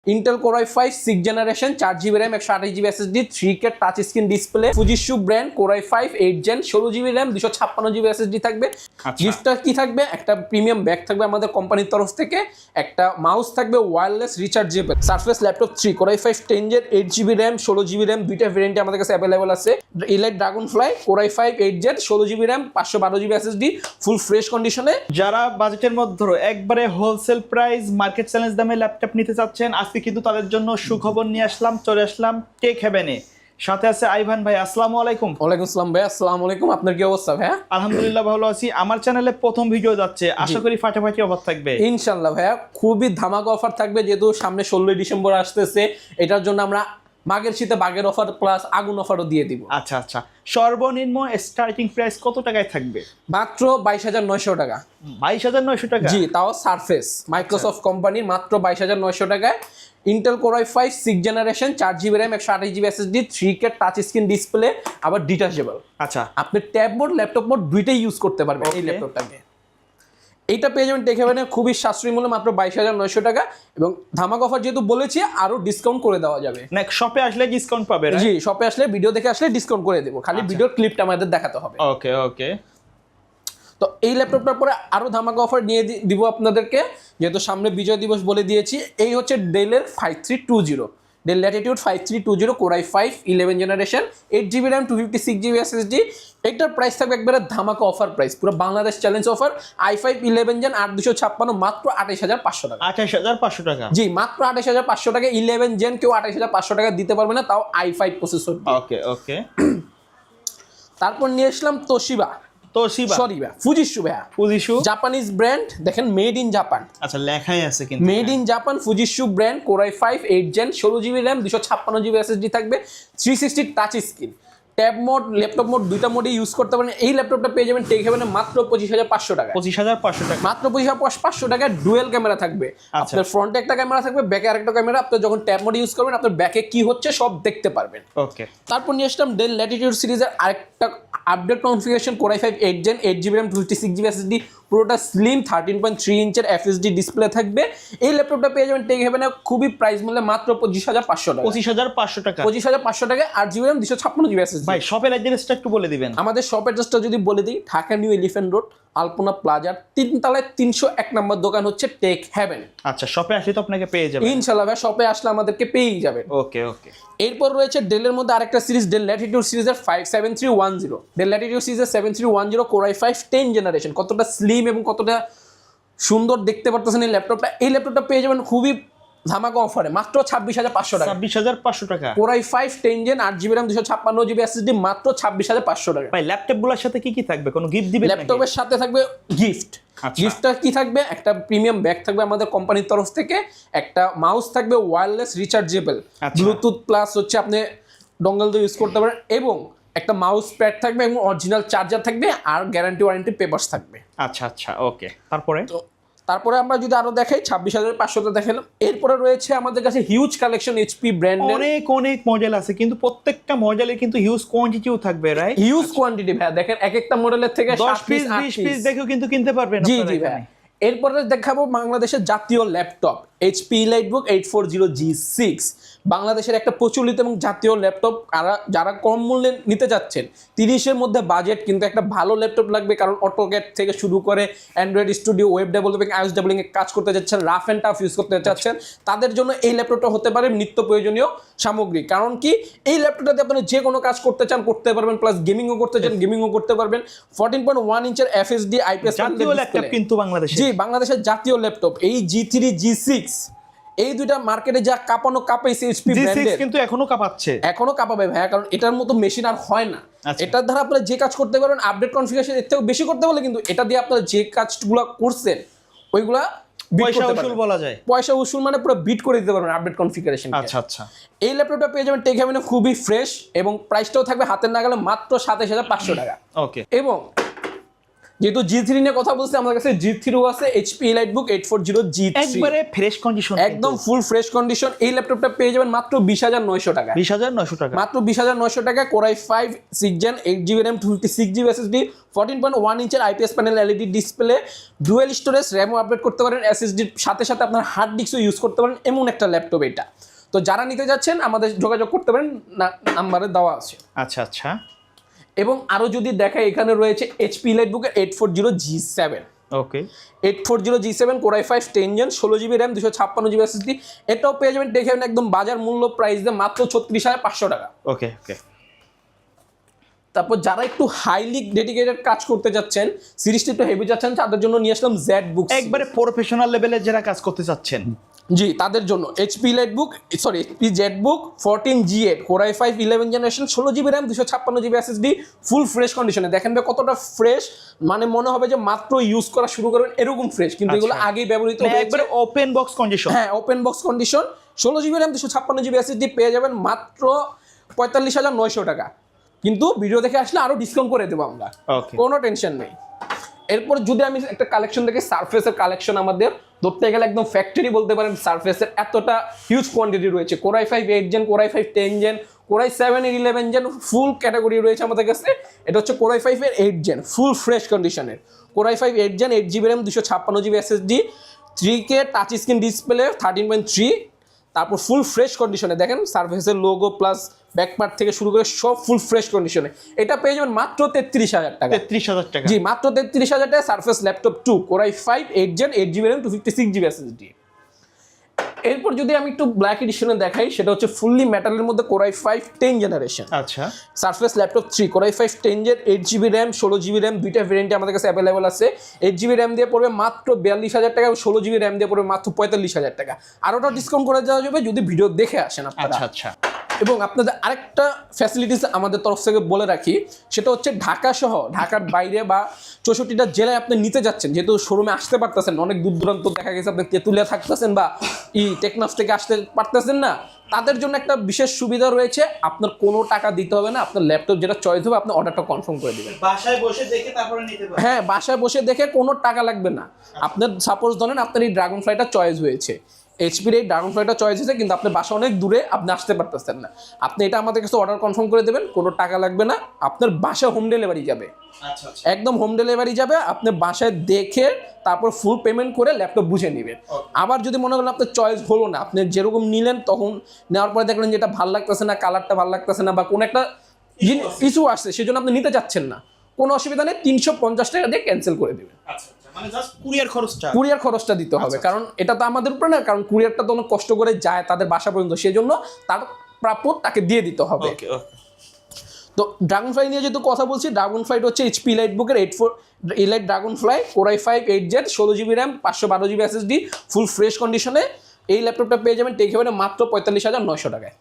Intel Core i5 6th generation 4GB RAM 128GB SSD 3K touch screen display Fujitsu brand Core i5 8th gen 16GB RAM 256GB SSD থাকবে। গিফটটা কি থাকবে? একটা premium bag থাকবে আমাদের কোম্পানির তরফ থেকে, একটা মাউস থাকবে wireless rechargeable, Surface laptop 3 Core i5 10th gen 8GB RAM 16GB RAM দুইটা ভেরিয়েন্টে আমাদের কাছে अवेलेबल আছে। Elite Dragonfly Core i5 8th gen 16GB RAM 512GB SSD full fresh কন্ডিশনে। যারা বাজেটের মধ্যে একবারে হোলসেল প্রাইস মার্কেট চ্যালেঞ্জ দামে ল্যাপটপ নিতে চাচ্ছেন, আজকে কিন্তু তাদের জন্য সুখবর নিয়ে চলে আসলাম টেক হেভেনে। সাথে আছে আইভান ভাই। আসসালামু আলাইকুম। ওয়ালাইকুম আসসালাম ভাই। আসসালামু আলাইকুম, আপনার কি অবস্থা ভাইয়া? আলহামদুলিল্লাহ ভালো আছি। আমার চ্যানেলে প্রথম ভিডিও যাচ্ছে, আশা করি ফাটাফাটি অফার থাকবে ইনশাআল্লাহ ভাইয়া। খুবই ধামাকা অফার থাকবে, যেহেতু সামনে 16 ডিসেম্বর আসতেছে, এটার জন্য আমরা মাঘের শীতে বাগের অফার প্লাস আগুন অফারও দিয়ে দিব। আচ্ছা আচ্ছা, সর্বনিম্ন স্টার্টিং প্রাইস কত টাকায় থাকবে? মাত্র 22,900 টাকা। 22,900 টাকা? জি, তাও সারফেস মাইক্রোসফট কোম্পানি, মাত্র 22,900 টাকায়। Intel core i5 6th generation 4GB RAM 128GB SSD 3K touch screen display, আবার ডিটাচেবল। আচ্ছা, আপনি ট্যাব মোড ল্যাপটপ মোড দুইটাই ইউজ করতে পারবেন এই ল্যাপটপটাকে। এইটা পেয়ে যাবেন টেক হেভেনে খুবই সাশ্রয়ী মূল্যে, মাত্র 22,900 টাকা। এবং ধামাকা অফার যেহেতু বলেছি, আরো ডিসকাউন্ট করে দেওয়া যাবে। না, শপে আসলে ডিসকাউন্ট পাবে? জি, শপে আসলে, ভিডিও দেখে আসলে ডিসকাউন্ট করে দেবো, খালি ভিডিওর ক্লিপটা আমাদের দেখাতে হবে। ওকে ওকে। তো এই ল্যাপটপটার পরে আরো ধামাকা অফার নিয়ে দিব আপনাদেরকে, যেহেতু সামনে বিজয় দিবস বলে দিয়েছি। এই হচ্ছে ডেলের 5320, del Latitude 5320 Core i5 11th generation 8GB RAM 256GB SSD। এটার প্রাইস থাকবে একবারে ধামাকা অফার প্রাইস, পুরো Bangladesh challenge offer. i5 11th gen 8256, মাত্র 28,500 টাকা। 28,500 টাকা? জি, মাত্র 28,500 টাকা। 11th gen কেউ 28,500 টাকা দিতে পারবে না, তাও i5 প্রসেসর। ওকে ওকে। তারপর নিয়ে আসলাম তোশিবা, সরি ভাই, ফুজিশু ভাই। ফুজিশু জাপানিজ ব্র্যান্ড, দেখেন মেড ইন জাপান। আচ্ছা, লেখাই আছে কিন্তু made in Japan ফুজিশু brand Core i5 8th gen 16GB RAM 256GB SSD থাকবে, 360 touch screen, tab mode laptop mode দুইটা মোডে ইউজ করতে পারেন। এই ল্যাপটপটা পেয়ে যাবেন টেক হেভেনে মাত্র 25,500 টাকা। 25,500 টাকা? মাত্র 25,500 টাকায় ডুয়েল ক্যামেরা থাকবে। আপনার ফ্রন্টে একটা ক্যামেরা থাকবে, ব্যাকে আরেকটা ক্যামেরা। আপনি যখন ট্যাব মোড ইউজ করবেন, আপনার ব্যাকে কি হচ্ছে সব দেখতে পারবেন। ওকে। তারপর নিয়ে আসলাম ডেল ল্যাটিটিউড সিরিজের আরেকটা update configuration Core i5 8th gen 8GB RAM 256GB SSD, পুরোটা স্লিম 13.3 ইঞ্চের FHD ডিসপ্লে থাকবে। এই ল্যাপটপটা পেয়ে যাবেন টেক হেভেনে খুবই প্রাইস মূল্যে, মাত্র 25,500 টাকা। 25,500 টাকা? 25,500 টাকা। 8GB RAM 256GB SSD। ভাই, শপের অ্যাড্রেসটা একটু বলে দিবেন। আমাদের শপ অ্যাড্রেসটা যদি বলে দিই, ঢাকা নিউ এলিফ্যান্ট রোড, আলপনা প্লাজার 3 তলায় 301 নম্বর দোকান হচ্ছে টেক হেভেন। আচ্ছা, শপে আসলে তো আপনাকে পেয়ে যাবেন ইনশাআল্লাহ ভাই, শপে আসলে আমাদেরকে পেয়েই যাবেন। ওকে ওকে। এরপর রয়েছে ডেলের মধ্যে আরেকটা সিরিজ, ডেল ল্যাটিটিউড সিরিজের 7310, ডেল ল্যাটিটিউড সিরিজের 7310 Core i5 10th generation। কতটা স্লিম এবং কতটা সুন্দর দেখতে পারতেছেন এই ল্যাপটপটা। এই ল্যাপটপটা পেয়ে যাবেন খুবই ধামাকা অফারে, মাত্র 26,500 টাকা। 26,500 টাকা? Core i5 10th gen 8GB RAM 256GB SSD, মাত্র 26,500 টাকা। ভাই, ল্যাপটপগুলোর সাথে কি কি থাকবে? কোনো গিফট দিবেন? ল্যাপটপের সাথে থাকবে গিফট। গিফটটা কি থাকবে? একটা প্রিমিয়াম ব্যাগ থাকবে আমাদের কোম্পানির তরফ থেকে, একটা মাউস থাকবে ওয়্যারলেস রিচার্জেবল, ব্লুটুথ প্লাস হচ্ছে আপনি ডঙ্গল দিয়ে ইউজ করতে পারেন, এবং একটা মাউস প্যাড থাকবে এবং অরিজিনাল চার্জার থাকবে, আর গ্যারান্টি ওয়ারেন্টি পেপারস থাকবে। আচ্ছা আচ্ছা, ওকে। তারপরে আমরা যদি আরো দেখাই 26,500 দেখালাম। এরপরে রয়েছে আমাদের কাছে হিউজ কালেকশন এইচপি ব্র্যান্ডের, অনেক অনেক মডেল আছে, কিন্তু প্রত্যেকটা মডেলে কিন্তু হিউজ কোয়ান্টিটিও থাকবে, রাইট? হিউজ কোয়ান্টিটি ভাই, দেখেন এক একটা মডেলের থেকে 10 পিস 20 পিস দেখেও কিন্তু কিনতে পারবেন। জি জি ভাই। এরপরে দেখাবো বাংলাদেশের জাতীয় ল্যাপটপ HP EliteBook 840G6, বাংলাদেশের একটা প্রচলিত এবং জাতীয় ল্যাপটপ। যারা কম মূল্যে নিতে যাচ্ছেন, 30-এর মধ্যে বাজেট, কিন্তু একটা ভালো ল্যাপটপ লাগবে, কারণ অটোক্যাড থেকে শুরু করে Android studio, web developing, iOS developing কাজ করতে যাচ্ছেন, রাফ অ্যান্ড টাফ ইউজ করতে চাচ্ছেন, তাদের জন্য এই ল্যাপটপটা হতে পারে নিত্য প্রয়োজনীয় সামগ্রী। কারণ কি, এই ল্যাপটপটাতে আপনি যে কোনো কাজ করতে চান করতে পারবেন, প্লাস গেমিংও করতে চান গেমিংও করতে পারবেন। 14.1 ইঞ্চের FHD IPS জাতীয় ল্যাপটপ কিন্তু বাংলাদেশে। জি, বাংলাদেশের জাতীয় ল্যাপটপ। এই G3 G6 এই দুইটা মার্কেটে যা কাঁপানো কাঁপাইছে এইচপি ব্র্যান্ডের, কিন্তু এখনো কাঁপাচ্ছে, এখনো কাঁপাবে ভাইয়া, কারণ এটার মতো মেশিন আর হয় না। এটার দ্বারা আপনারা যে কাজ করতে পারবেন, আপডেট কনফিগারেশন এর থেকে বেশি করতে পারলে, কিন্তু এটা দিয়ে আপনারা যে কাজগুলো করছেন ওইগুলা পয়সা উসুল বলা যায়। পয়সা উসুল মানে পুরো বিট করে দিতে পারবেন আপডেট কনফিগারেশন। আচ্ছা আচ্ছা। এই ল্যাপটপটা পেয়ে যাবেন টেক হেভেনে খুবই ফ্রেশ, এবং প্রাইসটাও থাকবে হাতের নাগালে, মাত্র 27,500 টাকা। ওকে। এবং যেহেতু G3 নিয়ে কথা বলছি, আমাদের কাছে G3 আছে, HP EliteBook 840G3 একবারে ফ্রেশ কন্ডিশন, একদম ফুল ফ্রেশ কন্ডিশন। এই ল্যাপটপটা পেয়ে যাবেন মাত্র 20,900 টাকা, 20,900 টাকা, মাত্র 20,900 টাকা। Core i5 6 Gen 8GB RAM 256GB SSD 14.1 ইঞ্চের IPS panel LED display, dual storage, র্যামও আপডেট করতে পারেন, SSD সাথে সাথে আপনার হার্ড ডিস্কও ইউজ করতে পারেন, এমন একটা ল্যাপটপ এটা। তো যারা নিতে যাচ্ছেন আমাদের যোগাযোগ করতে পারেন, নাম্বারে দেওয়া আছে। আচ্ছা আচ্ছা। এবং আরো যদি দেখায়, এখানে রয়েছে HP EliteBook 840G7, ওকে, 840G7 Core i5 10 Gen 16GB RAM 256GB SSD, এটাও পেয়ে যাবেন দেখে একদম বাজার মূল্য প্রাইস দিয়ে মাত্র 36,500 টাকা। ওকে ওকে। তারপর যারা একটু হাইলি ডেডিকেটেড কাজ করতে যাচ্ছেন, সিরিজটা একটু হেভি যাচ্ছেন, তাদের জন্য নিয়ে আসলাম ZBook, একবারে প্রফেশনাল লেভেলে যারা কাজ করতে চাচ্ছেন, জি তাদের জন্য HP ZBook 14G8 Core i5 11 generation 16GB RAM 256GB SSD full fresh কন্ডিশনে। দেখেন ভাই কতটা ফ্রেশ, মানে মনে হবে যে মাত্র ইউজ করা শুরু করবেন এরকম ফ্রেশ, কিন্তু এগুলো আগেই ব্যবহৃত হয়েছে, একবারে ওপেন বক্স কন্ডিশন। হ্যাঁ open box condition. 16GB RAM 256GB SSD পেয়ে যাবেন মাত্র 45,900 টাকা, কিন্তু ভিডিও দেখে আসলে আরো ডিসকাউন্ট করে দেবো আমরা, কোনো টেনশন নেই। এরপর যদি আমি একটা কালেকশন দেখি, সারফেসের কালেকশন আমাদের ধরতে গেলে একদম ফ্যাক্টরি বলতে পারেন। সারফেসের এতটা হিউজ কোয়ান্টিটি রয়েছে, Core i5 8 Gen, Core i5 10 Gen, Core i7 এর 11 Gen, ফুল ক্যাটাগরি রয়েছে আমাদের কাছে। এটা হচ্ছে Core i5 এর 8 Gen ফুল ফ্রেশ কন্ডিশনের, Core i5 8 Gen 8GB RAM 256GB SSD 3K touch screen display 13.3, তারপর ফুল ফ্রেশ কন্ডিশনে। দেখেন সারফেসের লোগো প্লাস ব্যাকপার্ট থেকে শুরু করে সব ফুল ফ্রেশ কন্ডিশনে। এটা পেয়ে যাবেন মাত্র 33,000 টাকা, 33,000 টাকা, জি মাত্র 33,000 টাকা। Surface laptop 2 Core i5 8 Gen 8GB RAM 256GB SSD। এরপর যদি আমি একটু ব্ল্যাক এডিশনে দেখাই, সেটা হচ্ছে ফুললি মেটালের মধ্যে Core i5 10 জেনারেশন, আচ্ছা, surface laptop 3 Core i5 10 Gen 8GB RAM 16GB RAM, দুইটা ভেরিয়েন্টে আমাদের কাছে অ্যাভেলেবল আছে। 8GB RAM দিয়ে পড়বে মাত্র 42,000 টাকা, 16GB RAM দিয়ে পড়বে মাত্র 45,000 টাকা। আরোটা ডিসকাউন্ট করে দেওয়া যাবে যদি ভিডিও দেখে আসেন আপনারা। আচ্ছা আচ্ছা। এবং আপনাদের আরেকটা ফ্যাসিলিটিস আমাদের তরফ থেকে বলে রাখি, সেটা হচ্ছে ঢাকা সহ ঢাকার বাইরে বা 64টা জেলায় আপনি নিতে যাচ্ছেন, যেহেতু শোরুমে আসতে পারতেছেন, অনেক দূর দূরান্ত দেখা গেছে আপনি তেঁতুলিয়া থাকতেছেন বা টেকনাফ থেকে আসতে পারতেছেন না, তাদের জন্য একটা বিশেষ সুবিধা রয়েছে, আপনার কোনো টাকা দিতে হবে না। আপনার ল্যাপটপ যেটা চয়েস হবে আপনি অর্ডারটা কনফার্ম করে দিবেন, বাসায় বসে দেখে তারপরে নিতে পারবেন। হ্যাঁ বাসায় বসে দেখে কোনো টাকা লাগবে না। আপনার সাপোজ ধরেন আপনার এই ড্রাগন ফ্লাইটা চয়েস হয়েছে, HPর এই ড্রাগন ফ্লাইটা চয়েস হয়েছে, কিন্তু আপনার বাসা অনেক দূরে, আপনি আসতে পারতেছেন না, আপনি এটা আমাদের কাছে অর্ডার কনফার্ম করে দেবেন, কোনো টাকা লাগবে না, আপনার বাসা হোম ডেলিভারি যাবে, একদম হোম ডেলিভারি যাবে। আপনি বাসায় দেখে তারপর ফুল পেমেন্ট করে ল্যাপটপ বুঝে নেবেন। আবার যদি মনে করেন আপনার চয়েস হলো না, আপনি যেরকম নিলেন তখন নেওয়ার পরে দেখলেন যে এটা ভালো লাগতেছে না, কালারটা ভালো লাগতেছে না, বা কোনো একটা ইস্যু আসছে সেজন্য আপনি নিতে চাচ্ছেন না, কোনো অসুবিধা নেই, 350 টাকা দিয়ে ক্যান্সেল করে দেবেন। মানে জাস্ট কুরিয়ার খরচটা দিতে হবে, কারণ এটা তো আমাদের উপরে না, কারণ কুরিয়ারটা তো অনেক কষ্ট করে যায় তাদের বাসা পর্যন্ত, সেজন্য তার প্রাপ্য তাকে দিয়ে দিতে হবে। তো ড্রাগন ফ্লাই নিয়ে যেহেতু কথা বলছি, ড্রাগন ফ্লাইট হচ্ছে HP EliteBook 8 Elite dragon fly Core i5 8 Gen 16GB RAM 512GB SSD full fresh কন্ডিশনে। এই ল্যাপটপটা পেয়ে যাবেন টেক হেভেনে মাত্র 45,900 টাকায়।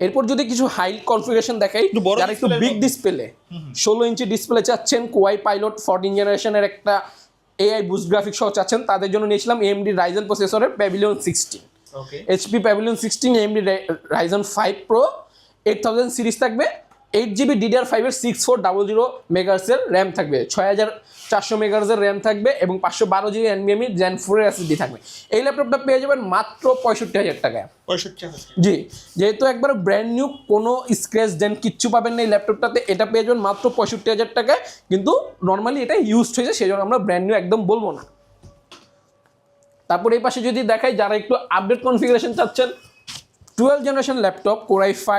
এরপর যদি কিছু হাই কনফিগারেশন দেখাই, যারা একটু বিগ ডিসপ্লে 16 ইঞ্চি ডিসপ্লে চাচ্ছেন, Kowai Pilot 14 জেনারেশনের একটা AI বুস্ট গ্রাফিক্স সহ চাচ্ছেন, তাদের জন্য নিয়েছিলাম AMD Ryzen প্রসেসরের Pavilion 16, HP Pavilion 16 AMD Ryzen 5 Pro 8000 series থাকবে, 8GB DDR5 এর 6400 MHz এর র্যাম থাকবে, 6400 MHz এর র্যাম থাকবে এবং 512GB NVMe Gen 4 এর SSD থাকবে। এই ল্যাপটপটা পেয়ে যাবেন মাত্র 65,000 টাকায়। 65,000, জি, যেহেতু একবার ব্র্যান্ড নিউ, কোনো স্ক্র্যাচ ডেন্ট কিচ্ছু পাবেন না এই ল্যাপটপটাতে, এটা পেয়ে যাবেন মাত্র 65,000 টাকায়, কিন্তু নর্মালি এটা ইউজড হয়েছে সেজন্য আমরা ব্র্যান্ড নিউ একদম বলবো না। তারপর এই পাশে যদি দেখাই, যারা একটু আপডেট কনফিগারেশন চাচ্ছেন, 12 জেনারেশন ল্যাপটপ Core i5,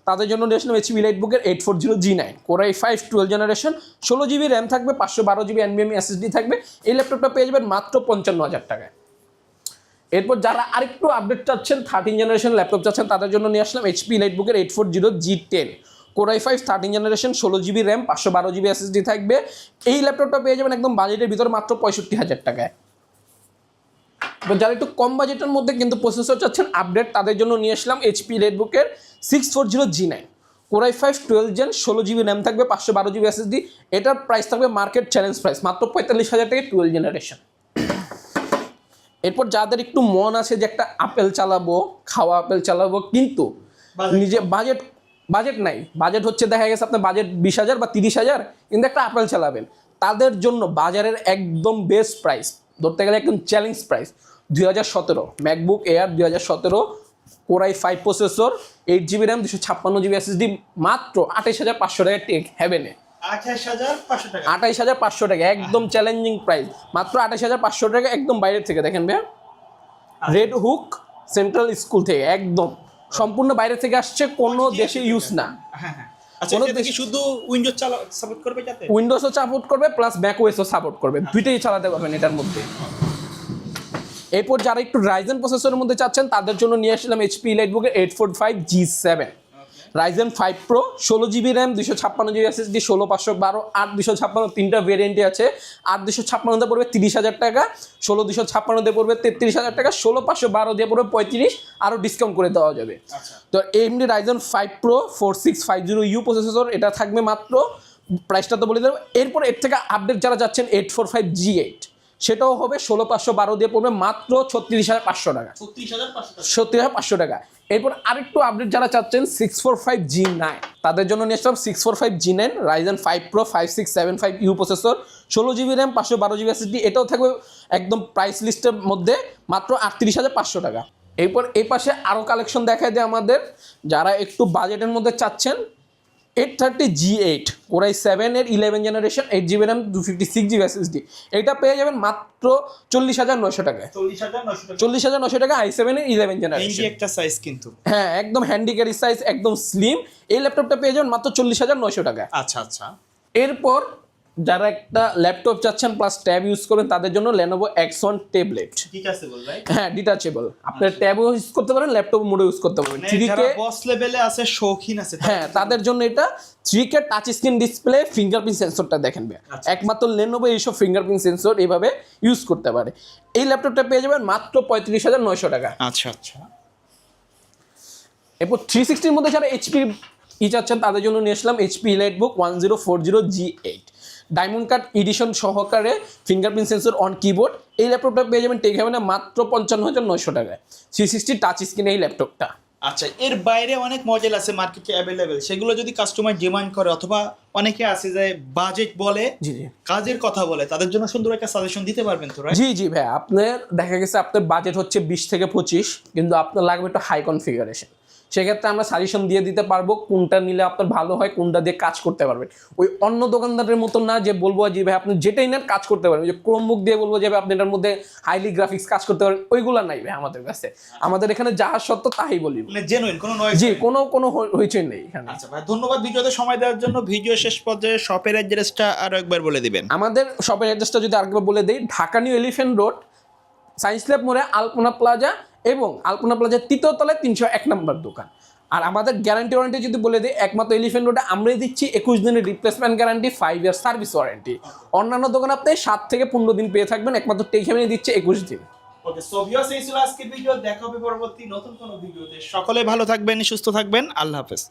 তাদের জন্য নিয়েছিলাম HP EliteBook 840G9 Core i5 12 generation 16GB RAM থাকবে, 512GB NVMe SSD থাকবে। এই ল্যাপটপটা পেয়ে যাবেন মাত্র 55,000 টাকায়। এরপর যারা আরেকটু আপডেট চাচ্ছেন, 13 জেনারেশন ল্যাপটপ চাচ্ছেন, তাদের জন্য নিয়ে আসলাম HP EliteBook 840G10 Core i5 13 generation 16GB RAM 512GB SSD থাকবে। এই ল্যাপটপটা পেয়ে যাবেন একদম বাজেটের ভিতরে মাত্র 65,000 টাকায়। যারা একটু কম বাজেটের মধ্যে কিন্তু প্রসেসর চাচ্ছেন আপডেট, তাদের জন্য নিয়ে আসলাম HP EliteBook 640G9 Core i5 12 Gen 16GB RAM থাকবে, 512GB SSD। এটার প্রাইস থাকবে মার্কেট চ্যালেঞ্জ প্রাইস মাত্র 45,000 টাকা 12 জেনারেশন। এরপর যাদের একটু মন আছে যে একটা আপেল চালাবো, খাওয়া আপেল চালাবো, কিন্তু নিজে বাজেট বাজেট নাই, বাজেট হচ্ছে দেখা গেছে আপনার বাজেট 20,000 বা 30,000, কিন্তু একটা আপেল চালাবেন, তাদের জন্য বাজারের একদম বেস্ট প্রাইস, ধরতে গেলে একদম challenge price 2017 MacBook air 2017 core i 5 processor, 8GB RAM, 256GB SSD, মাত্র 28,500 টাকা টেক হেভেনে। 28,500 টাকা। 28,500 টাকা একদম চ্যালেঞ্জিং প্রাইস, মাত্র 28,500 টাকা একদম বাইরের থেকে। দেখেন ভাইয়া, রেড হুক সেন্ট্রাল স্কুল থেকে, একদম সম্পূর্ণ বাইরে থেকে আসছে, কোনো দেশে ইউজ না। হ্যাঁ হ্যাঁ। আচ্ছা, এটা কি শুধু উইন্ডোজ সাপোর্ট করবে যাতে? উইন্ডোজও সাপোর্ট করবে প্লাস ম্যাক ওএসও সাপোর্ট করবে, দুইটাই চালাতে পারবেন এটার মধ্যে। এরপর যারা একটু রাইজেন প্রসেসরের মধ্যে চাচ্ছেন তাদের জন্য নিয়ে আসলাম HP লাইটবুকের 845G7 Ryzen 5 pro, 16GB RAM, 256GB SSD, 16512, 8256, তিনটা ভেরিয়েন্টই আছে। 8256 পড়বে 30,000 টাকা, 16256 পড়বে 33,000 টাকা, 16512 দিয়ে পড়বে 35, আরও ডিসকাউন্ট করে দেওয়া যাবে। তো এমনি রাইজেন 5 প্রো 4650U প্রসেসর, এটা থাকবে মাত্র, প্রাইসটা তো বলে দেবো। এরপর এর থেকে আপডেট যারা যাচ্ছেন 845G8, সেটাও হবে 16512 দিয়ে পড়বে মাত্র 36,500 টাকা। 36,500 টাকা। এরপর আরেকটু আপডেট যারা চাচ্ছেন 645G9, তাদের জন্য নিয়ে আসলাম 645G9 Ryzen 5 pro 5675U processor, 16GB RAM, 512GB SSD, এটাও থাকবে একদম প্রাইস লিস্টের মধ্যে মাত্র 38,500 টাকা। এরপর এই পাশে আরও কালেকশন দেখায় দেয় আমাদের, যারা একটু বাজেটের মধ্যে চাচ্ছেন 830G8 কোরাই 7 এর 11 generation, 8GB RAM, 256GB SSD, এটা পেয়ে যাবেন মাত্র 40,900 টাকায়। 40,900 টাকা i7 এর 11 জেনারেশন, একটা সাইজ কিন্তু। হ্যাঁ একদম হ্যান্ডি ক্যারি সাইজ, একদম স্লিম। এই ল্যাপটপটা পেয়ে যাবেন মাত্র 40,900 টাকায়। আচ্ছা আচ্ছা। এরপর যারা একটা ল্যাপটপ চাচ্ছেন প্লাস ট্যাব ইউজ করবেন তাদের জন্য Lenovo X1 ট্যাবলেট, ডিটাচেবল ভাই। হ্যাঁ ডিটাচেবল, আপনার ট্যাবও ইউজ করতে পারেন, ল্যাপটপ মোডও ইউজ করতে পারবেন। 3K বস লেভেলে আছে, শৌখিন আছে, হ্যাঁ তাদের জন্য এটা 3K touch screen display, fingerprint সেন্সরটা দেখেন ভাই, একমাত্র Lenovo এইসব ফিঙ্গারপ্রিন্ট সেন্সর এইভাবে ইউজ করতে পারে। এই ল্যাপটপটা পেয়ে যাবেন মাত্র 35,900 টাকা। আচ্ছা আচ্ছা। এরপর 360-র মধ্যে যারা HP চাচ্ছেন তাদের জন্য নিয়ে আসলাম HP EliteBook 1040G8 diamond cut edition সহকারে, ফিঙ্গারপ্রিন্ট সেন্সর অন কিবোর্ড। এই ল্যাপটপটা পেয়ে যাবেন টেক হেভেনে মাত্র 55,900 টাকায়, 360 টাচ স্ক্রিন এই ল্যাপটপটা। আচ্ছা, এর বাইরে অনেক মডেল আছে মার্কেটে অ্যাভেলেবেল, সেগুলো যদি কাস্টমার ডিমান্ড করে অথবা অনেকে আছে যে বাজেট বলে, জি জি কাজের কথা বলে, তাদের জন্য সুন্দর একটা সাজেশন দিতে পারবেন তো? জি জি ভাই, আপনার দেখা গেছে আপনার বাজেট হচ্ছে 20 থেকে 25, কিন্তু আপনার লাগবে একটু হাই কনফিগারেশন, সেক্ষেত্রে আমরা সাজেশন দিয়ে দিতে পারবো কোনটা নিলে আপনার ভালো হয়, কোনটা দিয়ে কাজ করতে পারবেন। ওই অন্য দোকানদারের মতো না যে বলবো যে ভাই আপনি যেটাই নেন কাজ করতে পারবেন, যে ক্রোমবুক দিয়ে বলবো যে ভাই আপনি এটার মধ্যে হাইলি গ্রাফিক্স কাজ করতে পারবেন, ওইগুলা নাই ভাই আমাদের কাছে। আমাদের এখানে যাহা সত্য তাই বলি, মানে জেনুইন, কোনো নয়। জি, কোনো হইচই নেই এখানে। আচ্ছা ভাই, ধন্যবাদ ভিডিওতে সময় দেওয়ার জন্য। ভিডিও শেষ পর্যায়ে শপের অ্যাড্রেসটা আরো একবার বলে দিবেন। আমাদের শপের অ্যাড্রেসটা যদি আরেকবার বলে দিই, Dhaka new elephant road, science lab মোড়ে আলপনা প্লাজা, এবং আলপনা প্লাজার 3য় তলায় 301 নম্বর দোকান। আর আমাদের গ্যারান্টি ওয়ারেন্টি যদি বলে দিই, একমাত্র এলিফ্যান্ট রোডে আমরাই দিচ্ছি 21 দিনের replacement guarantee, 5 year service warranty. অন্যান্য দোকান আপনি 7 থেকে 15 দিন পেয়ে থাকবেন, একমাত্র টেক হেভেনে দিচ্ছে 21 দিন। ওকে, সো ভিউয়ার্স, এই ছিল আজকের ভিডিও। দেখা হবে পরবর্তী নতুন কোনো ভিডিওতে। সকলে ভালো থাকবেন, সুস্থ থাকবেন, আল্লাহ হাফেজ।